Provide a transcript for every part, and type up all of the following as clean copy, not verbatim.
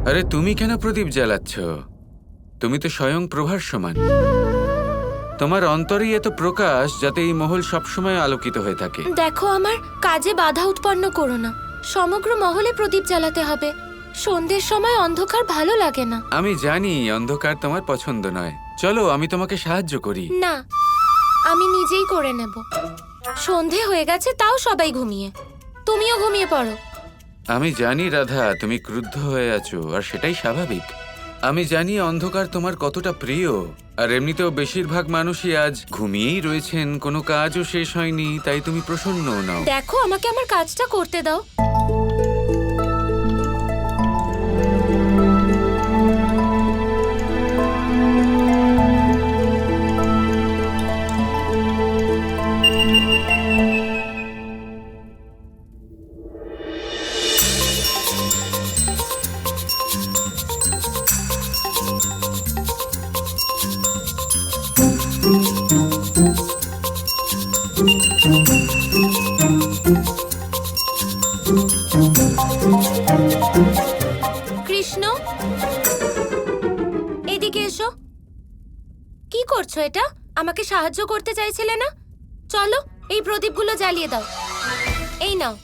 আরে তুমি কেন প্রদীপ জ্বালাচ্ছ? তুমি তো স্বয়ং প্রভার সমান। তোমার অন্তরেই এত প্রকাশ যাতে এই মহল সবসময় আলোকিত হয়ে থাকে। দেখো, আমার কাজে বাধা উৎপন্ন করো না। সমগ্র মহলে প্রদীপ জ্বালাতে হবে। সন্ধ্যের সময় অন্ধকার ভালো লাগে না। আমি জানি অন্ধকার তোমার পছন্দ নয়। চলো আমি তোমাকে সাহায্য করি। না, আমি নিজেই করে নেব। সন্ধে হয়ে গেছে, তাও সবাই ঘুমিয়ে। তুমিও ঘুমিয়ে পড়ো। আমি জানি রাধা, তুমি ক্রুদ্ধ হয়ে আছো, আর সেটাই স্বাভাবিক। আমি জানি অন্ধকার তোমার কতটা প্রিয়, আর এমনিতেও বেশিরভাগ মানুষই আজ ঘুমিয়েই রয়েছেন, কোনো কাজও শেষ হয়নি, তাই তুমি প্রসন্ন নাও। দেখো, আমাকে আমার কাজটা করতে দাও। কৃষ্ণ, এদিকে এসো। কি করছো এটা? আমাকে সাহায্য করতে চাইছিলে না? চলো, এই প্রদীপগুলো জ্বালিয়ে দাও। এই নাও।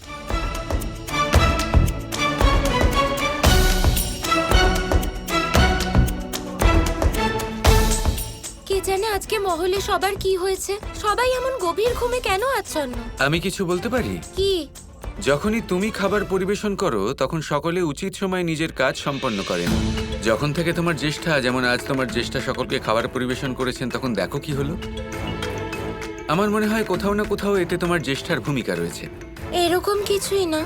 কে জানে আজকে মহলে সবার কি হয়েছে? সবাই এমন গভীর ঘুমে কেন আচ্ছন্ন? আমি কিছু বলতে পারি? কি? যখনই তুমি খাবার পরিবেশন করো তখন সকলে উচিত সময় নিজের কাজ সম্পন্ন করেন। যখন থেকে তোমার জ্যেষ্ঠা, যেমন আজ তোমার জ্যেষ্ঠা সকলকে খাবার পরিবেশন করেছেন, তখন দেখো কি হলো। আমার মনে হয় কোথাও না কোথাও এতে তোমার জ্যেষ্ঠার ভূমিকা রয়েছে। এরকম কিছুই না।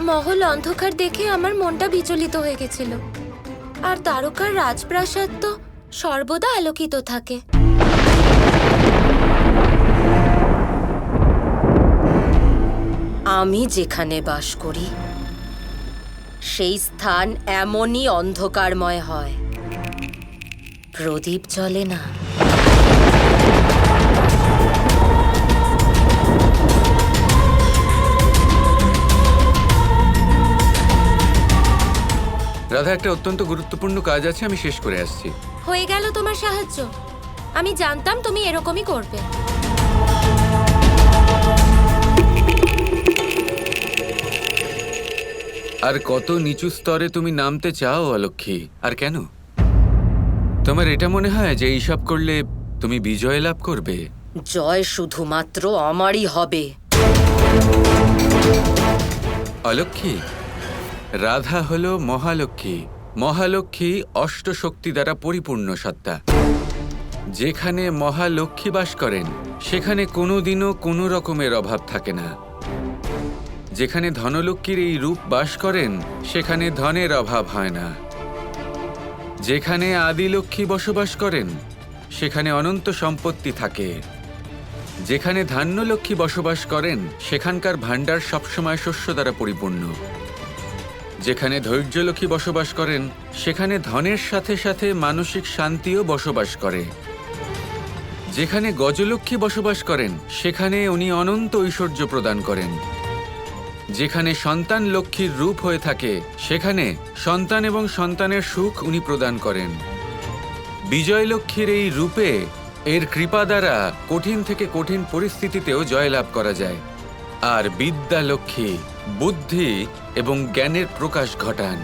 মহল অন্ধকার দেখে আমার মনটা বিচলিত হয়ে গেছিল। আর দ্বারকার রাজপ্রাসাদ তো সর্বদা আলোকিত থাকে। আমি যেখানে বাস করি সেই স্থান এমনই অন্ধকারময় হয়। প্রদীপ জ্বলে না। রাধা, একটা অত্যন্ত গুরুত্বপূর্ণ কাজ আছে, আমি শেষ করে আসছি। হয়ে গেল তোমার সাহায্য। আমি জানতাম তুমি এরকমই করবে। আর কত নিচু স্তরে তুমি নামতে চাও অলক্ষী? আর কেন? তোমার এটা মনে হয় যে এইসব করলে তুমি বিজয় লাভ করবে? জয় শুধুমাত্র আমারই হবে। অলক্ষী, রাধা হলো মহালক্ষ্মী। মহালক্ষ্মী অষ্টশক্তি দ্বারা পরিপূর্ণ সত্তা। যেখানে মহালক্ষ্মী বাস করেন সেখানে কোনোদিনও কোনো রকমের অভাব থাকে না। যেখানে ধনলক্ষ্মীর এই রূপ বাস করেন সেখানে ধনের অভাব হয় না। যেখানে আদিলক্ষ্মী বসবাস করেন সেখানে অনন্ত সম্পত্তি থাকে। যেখানে ধান্যলক্ষ্মী বসবাস করেন সেখানকার ভাণ্ডার সবসময় শস্য দ্বারা পরিপূর্ণ। যেখানে ধৈর্যলক্ষ্মী বসবাস করেন সেখানে ধনের সাথে সাথে মানসিক শান্তিও বসবাস করে। যেখানে গজলক্ষ্মী বসবাস করেন সেখানে উনি অনন্ত ঐশ্বর্য প্রদান করেন। যেখানে সন্তান লক্ষ্মীর রূপ হয়ে থাকে সেখানে সন্তান এবং সন্তানের সুখ উনি প্রদান করেন। বিজয় লক্ষ্মীর এই রূপে এর কৃপা দ্বারা কঠিন থেকে কঠিন পরিস্থিতিতেও জয়লাভ করা যায়। আর বিদ্যা লক্ষ্মী বুদ্ধি এবং জ্ঞানের প্রকাশ ঘটান।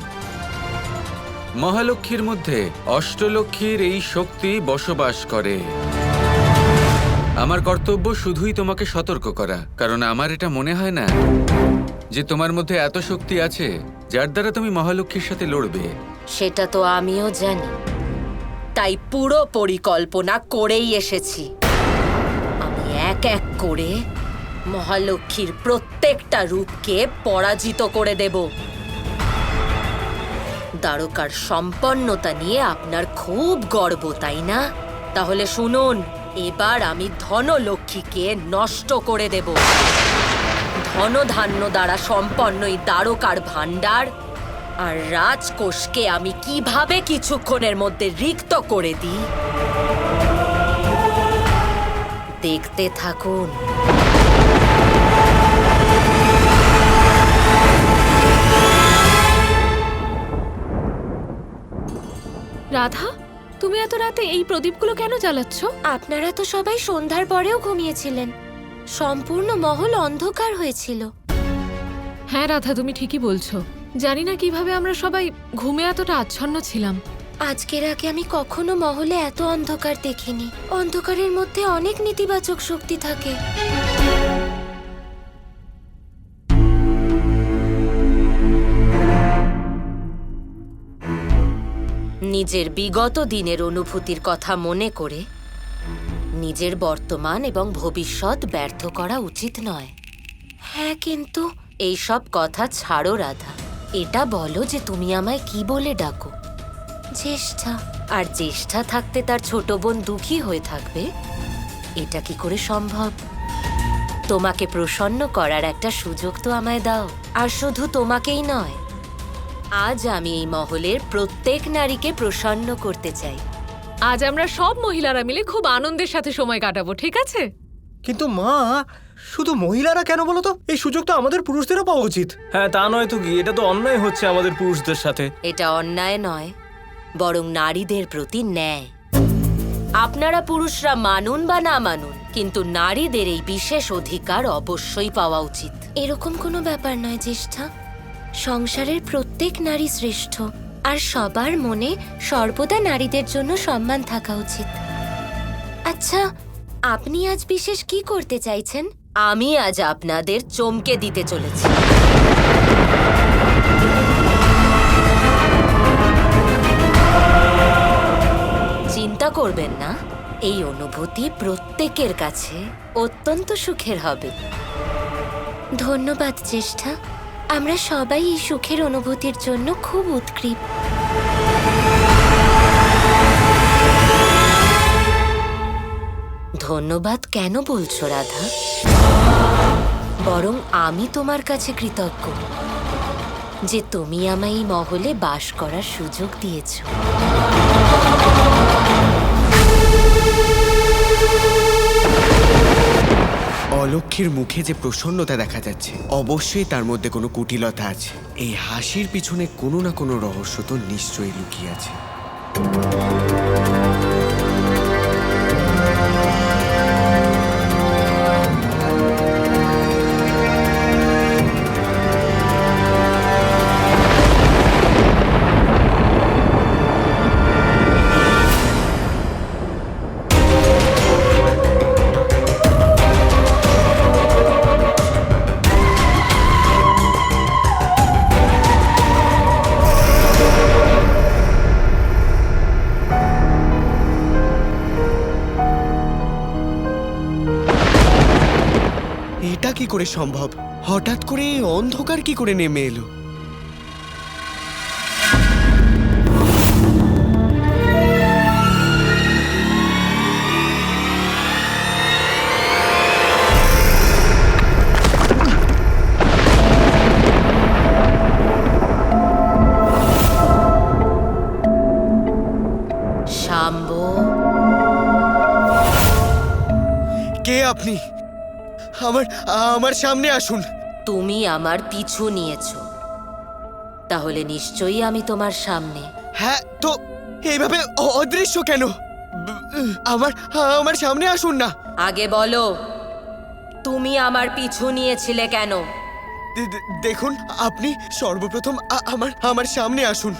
মহালক্ষ্মীর মধ্যে অষ্টলক্ষ্মীর এই শক্তি বসবাস করে। আমার কর্তব্য শুধুই তোমাকে সতর্ক করা, কারণ আমার এটা মনে হয় না যে তোমার মধ্যে এত শক্তি আছে যার দ্বারা তুমি মহালক্ষ্মীর সাথে লড়বে। সেটা তো আমিও জানি, তাই পুরো পরিকল্পনা করেই এসেছি। আমি এক এক করে মহালক্ষ্মীর প্রত্যেকটা রূপকে পরাজিত করে দেব। দ্বারকার সম্পন্নতা নিয়ে আপনার খুব গর্ব, তাই না? তাহলে শুনুন, এবার আমি ধনলক্ষ্মীকে নষ্ট করে দেব। ধনধান্য দ্বারা সম্পন্ন এই দ্বারকার ভাণ্ডার আর রাজকোষকে আমি কিভাবে কিছুক্ষণের মধ্যে রিক্ত করে দিই, দেখতে থাকুন। রাধা, তুমি এত রাতে এই প্রদীপগুলো কেন জ্বালাচ্ছ? আপনারা তো সবাই সন্ধ্যার পরেও ঘুমিয়েছিলেন। সম্পূর্ণ মহল অন্ধকার হয়েছিল। হ্যাঁ রাধা, তুমি ঠিকই বলছো। জানি না কিভাবে আমরা সবাই ঘুমে এতটা আচ্ছন্ন ছিলাম। আজকের আগে আমি কখনো মহলে এত অন্ধকার দেখিনি। অন্ধকারের মধ্যে অনেক নেতিবাচক শক্তি থাকে। নিজের বিগত দিনের অনুভূতির কথা মনে করে নিজের বর্তমান এবং ভবিষ্যৎ ব্যর্থ করা উচিত নয়। হ্যাঁ, কিন্তু এইসব কথা ছাড়ো রাধা। এটা বলো যে তুমি আমায় কি বলে ডাকো। জ্যেষ্ঠা। আর জ্যেষ্ঠা থাকতে তার ছোট বোন দুঃখী হয়ে থাকবে, এটা কি করে সম্ভব? তোমাকে প্রসন্ন করার একটা সুযোগ তো আমায় দাও। আর শুধু তোমাকেই নয়, আজ আমি এই মহলের প্রত্যেক নারীকে প্রসন্ন করতে চাই। আজ আমরা সব মহিলারা মিলে খুব আনন্দের সাথে সময় কাটাবো, ঠিক আছে? কিন্তু মা, শুধু মহিলারা কেন বলো তো? এই সুযোগ তো আমাদের পুরুষদেরও পাওয়া উচিত। হ্যাঁ, তা নয় তো কি, এটা তো অন্যায় হচ্ছে আমাদের পুরুষদের সাথে। এটা অন্যায় নয়, বরং নারীদের প্রতি ন্যায়। আপনারা পুরুষরা মানুন বা না মানুন, কিন্তু নারীদের এই বিশেষ অধিকার অবশ্যই পাওয়া উচিত। এরকম কোনো ব্যাপার নয় জ্যেষ্ঠা। সংসারের প্রত্যেক নারী শ্রেষ্ঠ, আর সবার মনে সর্বদা নারীদের জন্য সম্মান থাকা উচিত। আচ্ছা, আপনি আজ বিশেষ কি করতে চাইছেন? আমি আজ আপনাদের চমকে দিতে চলেছি। চিন্তা করবেন না, এই অনুভূতি প্রত্যেকের কাছে অত্যন্ত সুখের হবে। ধন্যবাদ জ্যেষ্ঠা। আমরা সবাই এই সুখের অনুভূতির জন্য খুব উৎকৃপ। ধন্যবাদ কেন বলছো রাধা? বরং আমি তোমার কাছে কৃতজ্ঞ যে তুমি আমায় এই মহলে বাস করার সুযোগ দিয়েছো। অলক্ষ্মীর মুখে যে প্রসন্নতা দেখা যাচ্ছে, অবশ্যই তার মধ্যে কোনো কুটিলতা আছে। এই হাসির পিছনে কোনো না কোনো রহস্য তো নিশ্চয়ই লুকিয়ে আছে। এটা কি করে সম্ভব? হঠাৎ করে এই অন্ধকার কি করে নেমে এলো? শাম্বো, কে আপনি? আমার আমার সামনে আসুন। তুমি আমার পিছু নিয়েছো, তাহলে নিশ্চয়ই আমি তোমার সামনে। হ্যাঁ, তো এইভাবে অদৃশ্য কেন? আমার আমার সামনে আসুন না। আগে বলো, তুমি আমার পিছু নিয়েছিলে কেন? দেখুন, আপনি সর্বপ্রথম আমার সামনে আসুন।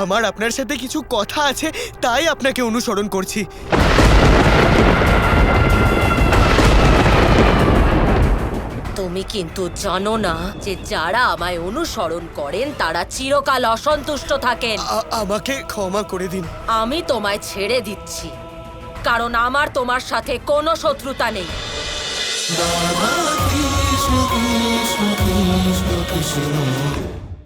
আমার আপনার সাথে কিছু কথা আছে, তাই আপনাকে অনুসরণ করছি। তুমি কিন্তু জানো না যে যারা আমায় অনুসরণ করেন তারা চিরকাল অসন্তুষ্ট থাকেন। আমাকে ক্ষমা করে দিন। আমি তোমায় ছেড়ে দিচ্ছি, কারণ আমার তোমার সাথে কোনো শত্রুতা নেই। Kৃষ্ণ কৃষ্ণ কৃষ্ণ কৃষ্ণ